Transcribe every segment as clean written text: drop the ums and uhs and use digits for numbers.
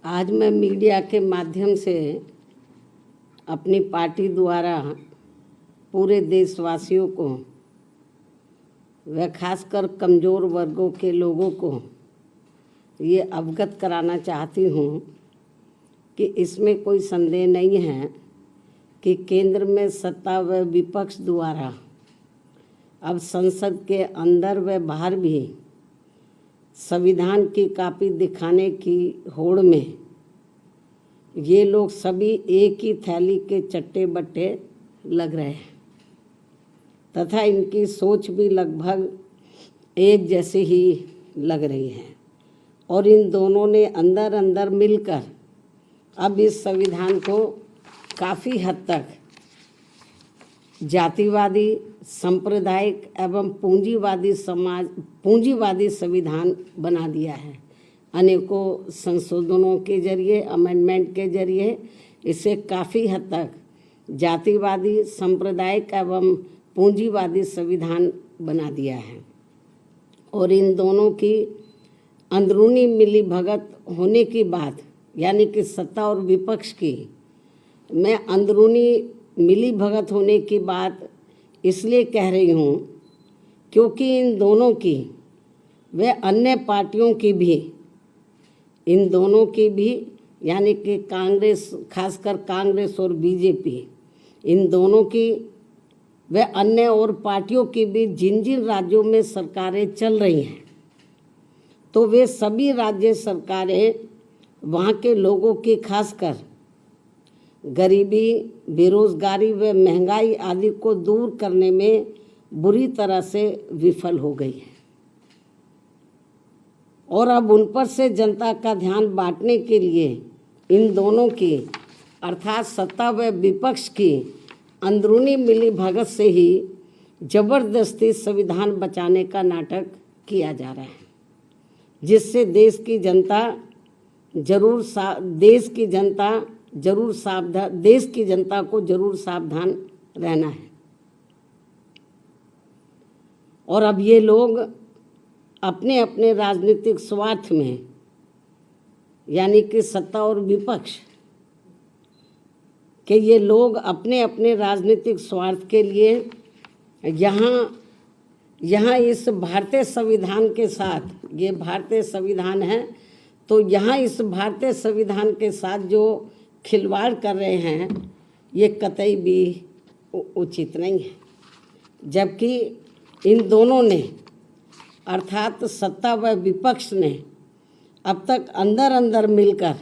आज मैं मीडिया के माध्यम से अपनी पार्टी द्वारा पूरे देशवासियों को व खासकर कमज़ोर वर्गों के लोगों को ये अवगत कराना चाहती हूँ कि इसमें कोई संदेह नहीं है कि केंद्र में सत्ता व विपक्ष द्वारा अब संसद के अंदर व बाहर भी संविधान की कॉपी दिखाने की होड़ में ये लोग सभी एक ही थैली के चट्टे बट्टे लग रहे हैं तथा इनकी सोच भी लगभग एक जैसी ही लग रही है और इन दोनों ने अंदर अंदर मिलकर अब इस संविधान को काफ़ी हद तक जातिवादी, सांप्रदायिक एवं पूंजीवादी संविधान बना दिया है। अनेकों संशोधनों के जरिए, अमेंडमेंट के जरिए इसे काफ़ी हद तक जातिवादी, सांप्रदायिक एवं पूंजीवादी संविधान बना दिया है और इन दोनों की अंदरूनी मिलीभगत होने की बात, यानी कि सत्ता और विपक्ष की मैं अंदरूनी मिलीभगत होने की बात इसलिए कह रही हूँ क्योंकि इन दोनों की व अन्य पार्टियों की भी, इन दोनों की भी यानी कि कांग्रेस, खासकर कांग्रेस और बीजेपी, इन दोनों की व अन्य और पार्टियों की भी जिन जिन राज्यों में सरकारें चल रही हैं तो वे सभी राज्य सरकारें वहाँ के लोगों की खासकर गरीबी, बेरोजगारी व महंगाई आदि को दूर करने में बुरी तरह से विफल हो गई है और अब उन पर से जनता का ध्यान बांटने के लिए इन दोनों की अर्थात सत्ता व विपक्ष की अंदरूनी मिलीभगत से ही जबरदस्ती संविधान बचाने का नाटक किया जा रहा है, जिससे देश की जनता को जरूर सावधान रहना है। और अब ये लोग अपने अपने राजनीतिक स्वार्थ में, यानी कि सत्ता और विपक्ष के ये लोग अपने अपने राजनीतिक स्वार्थ के लिए यहाँ इस भारतीय संविधान के साथ, ये भारतीय संविधान है तो यहाँ इस भारतीय संविधान के साथ जो खिलवाड़ कर रहे हैं ये कतई भी उचित नहीं है। जबकि इन दोनों ने अर्थात सत्ता व विपक्ष ने अब तक अंदर अंदर मिलकर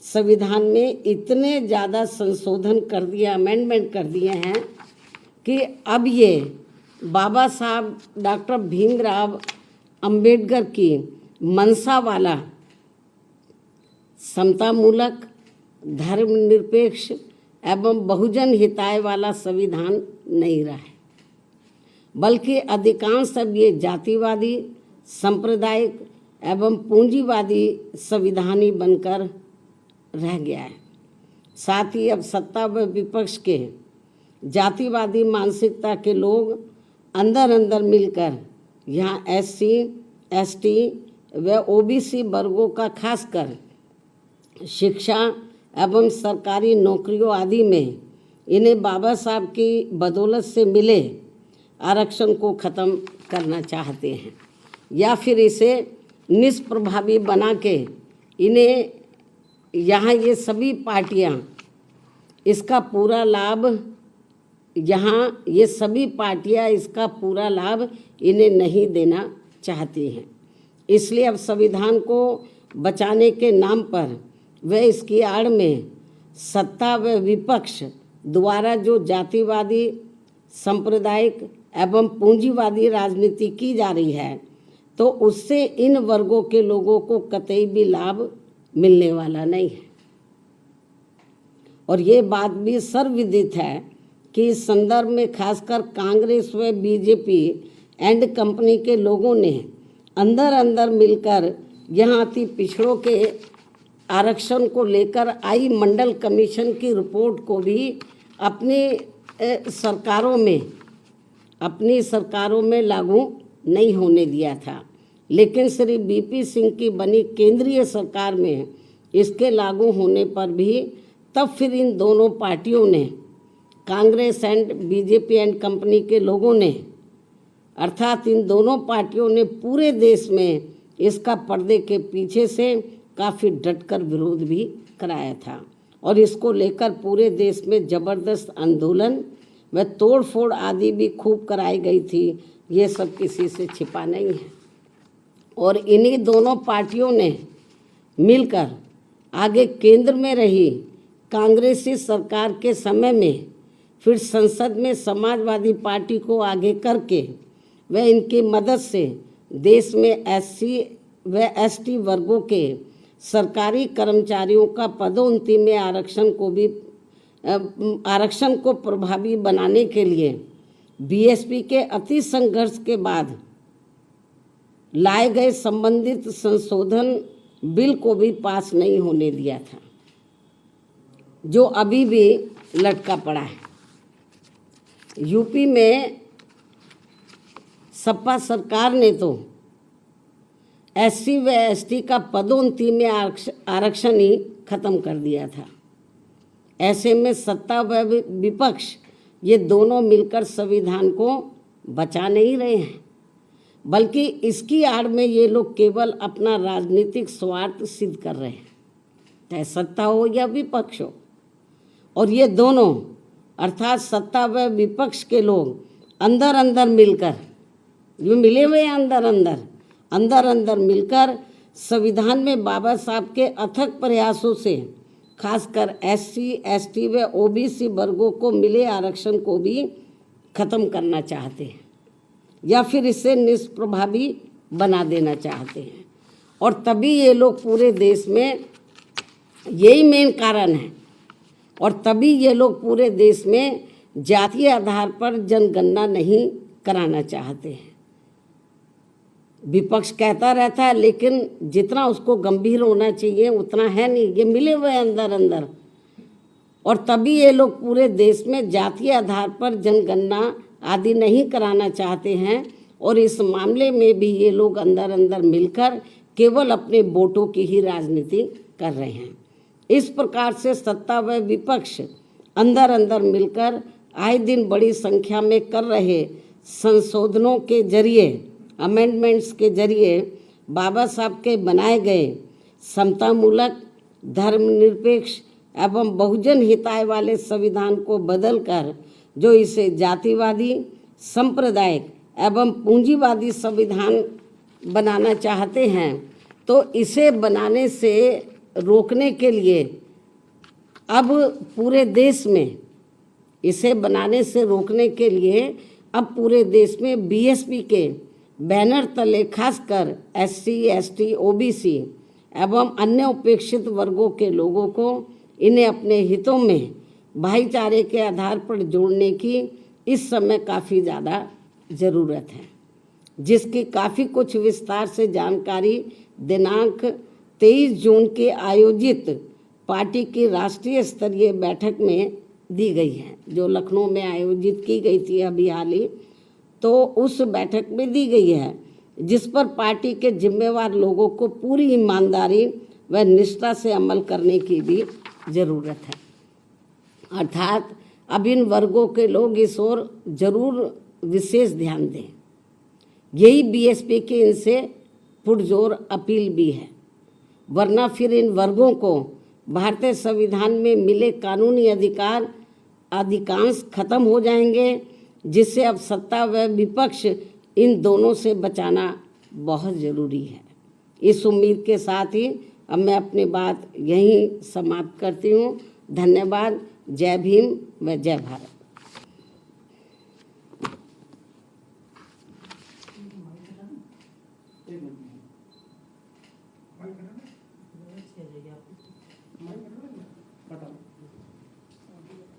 संविधान में इतने ज़्यादा संशोधन कर दिए, अमेंडमेंट कर दिए हैं कि अब ये बाबा साहब डॉक्टर भीमराव अंबेडकर की मंशा वाला समतामूलक, धर्मनिरपेक्ष एवं बहुजन हिताय वाला संविधान नहीं रहा है, बल्कि अधिकांश अब ये जातिवादी, सांप्रदायिक एवं पूंजीवादी संविधान ही बनकर रह गया है। साथ ही अब सत्ता व विपक्ष के जातिवादी मानसिकता के लोग अंदर अंदर मिलकर यहाँ SC, ST व OBC वर्गों का खासकर शिक्षा एवं सरकारी नौकरियों आदि में इन्हें बाबा साहब की बदौलत से मिले आरक्षण को ख़त्म करना चाहते हैं या फिर इसे निष्प्रभावी बना के इन्हें यहाँ ये सभी पार्टियाँ इसका पूरा लाभ इसका पूरा लाभ इन्हें नहीं देना चाहती हैं। इसलिए अब संविधान को बचाने के नाम पर व इसकी आड़ में सत्ता व विपक्ष द्वारा जो जातिवादी, सांप्रदायिक एवं पूंजीवादी राजनीति की जा रही है तो उससे इन वर्गों के लोगों को कतई भी लाभ मिलने वाला नहीं है। और ये बात भी सर्वविदित है कि इस संदर्भ में खासकर कांग्रेस व बीजेपी एंड कंपनी के लोगों ने अंदर अंदर मिलकर यहाँ अति पिछड़ों के आरक्षण को लेकर आई मंडल कमीशन की रिपोर्ट को भी अपनी सरकारों में लागू नहीं होने दिया था। लेकिन श्री BP सिंह की बनी केंद्रीय सरकार में इसके लागू होने पर भी तब फिर इन दोनों पार्टियों ने, Congress and BJP and company के लोगों ने, अर्थात इन दोनों पार्टियों ने पूरे देश में इसका पर्दे के पीछे से काफ़ी डटकर विरोध भी कराया था और इसको लेकर पूरे देश में ज़बरदस्त आंदोलन व तोड़फोड़ आदि भी खूब कराई गई थी। ये सब किसी से छिपा नहीं है। और इन्हीं दोनों पार्टियों ने मिलकर आगे केंद्र में रही कांग्रेसी सरकार के समय में फिर संसद में समाजवादी पार्टी को आगे करके व इनकी मदद से देश में एससी व एसटी वर्गों के सरकारी कर्मचारियों का पदोन्नति में आरक्षण को प्रभावी बनाने के लिए बीएसपी के अति संघर्ष के बाद लाए गए संबंधित संशोधन बिल को भी पास नहीं होने दिया था, जो अभी भी लटका पड़ा है। यूपी में सपा सरकार ने तो एससी व एसटी का पदोन्नति में आरक्षण ही खत्म कर दिया था। ऐसे में सत्ता व विपक्ष ये दोनों मिलकर संविधान को बचा नहीं रहे हैं, बल्कि इसकी आड़ में ये लोग केवल अपना राजनीतिक स्वार्थ सिद्ध कर रहे हैं, चाहे सत्ता हो या विपक्ष हो। और ये दोनों अर्थात सत्ता व विपक्ष के लोग अंदर अंदर मिलकर, जो मिले हुए अंदर अंदर मिलकर संविधान में बाबा साहब के अथक प्रयासों से खासकर एससी एसटी व ओबीसी वर्गों को मिले आरक्षण को भी खत्म करना चाहते हैं या फिर इसे निष्प्रभावी बना देना चाहते हैं। और तभी ये लोग पूरे देश में, यही मेन कारण है, और तभी ये लोग पूरे देश में जातीय आधार पर जनगणना नहीं कराना चाहते हैं। विपक्ष कहता रहता है, लेकिन जितना उसको गंभीर होना चाहिए उतना है नहीं, ये मिले हुए अंदर। और तभी ये लोग पूरे देश में जातीय आधार पर जनगणना आदि नहीं कराना चाहते हैं और इस मामले में भी ये लोग अंदर मिलकर केवल अपने वोटों की ही राजनीति कर रहे हैं। इस प्रकार से सत्ता व विपक्ष अंदर मिलकर आए दिन बड़ी संख्या में कर रहे संशोधनों के जरिए, अमेंडमेंट्स के जरिए बाबा साहब के बनाए गए समतामूलक, धर्मनिरपेक्ष एवं बहुजन हिताय वाले संविधान को बदलकर जो इसे जातिवादी, सांप्रदायिक एवं पूंजीवादी संविधान बनाना चाहते हैं, तो इसे बनाने से रोकने के लिए अब पूरे देश में, इसे बनाने से रोकने के लिए अब पूरे देश में बीएसपी के बैनर तले खासकर एससी, एसटी, ओबीसी एवं अन्य उपेक्षित वर्गों के लोगों को इन्हें अपने हितों में भाईचारे के आधार पर जोड़ने की इस समय काफ़ी ज़्यादा ज़रूरत है, जिसकी काफ़ी कुछ विस्तार से जानकारी दिनांक 23 जून के आयोजित पार्टी की राष्ट्रीय स्तरीय बैठक में दी गई है, जो लखनऊ में आयोजित की गई थी अभी हाल ही, तो उस बैठक में दी गई है, जिस पर पार्टी के जिम्मेवार लोगों को पूरी ईमानदारी व निष्ठा से अमल करने की भी ज़रूरत है। अर्थात अब इन वर्गों के लोग इस ओर जरूर विशेष ध्यान दें। यही बीएसपी की इनसे पुरजोर अपील भी है, वरना फिर इन वर्गों को भारतीय संविधान में मिले कानूनी अधिकार अधिकांश खत्म हो जाएंगे, जिससे अब सत्ता व विपक्ष इन दोनों से बचाना बहुत ज़रूरी है। इस उम्मीद के साथ ही अब मैं अपनी बात यहीं समाप्त करती हूँ। धन्यवाद। जय भीम व जय भारत।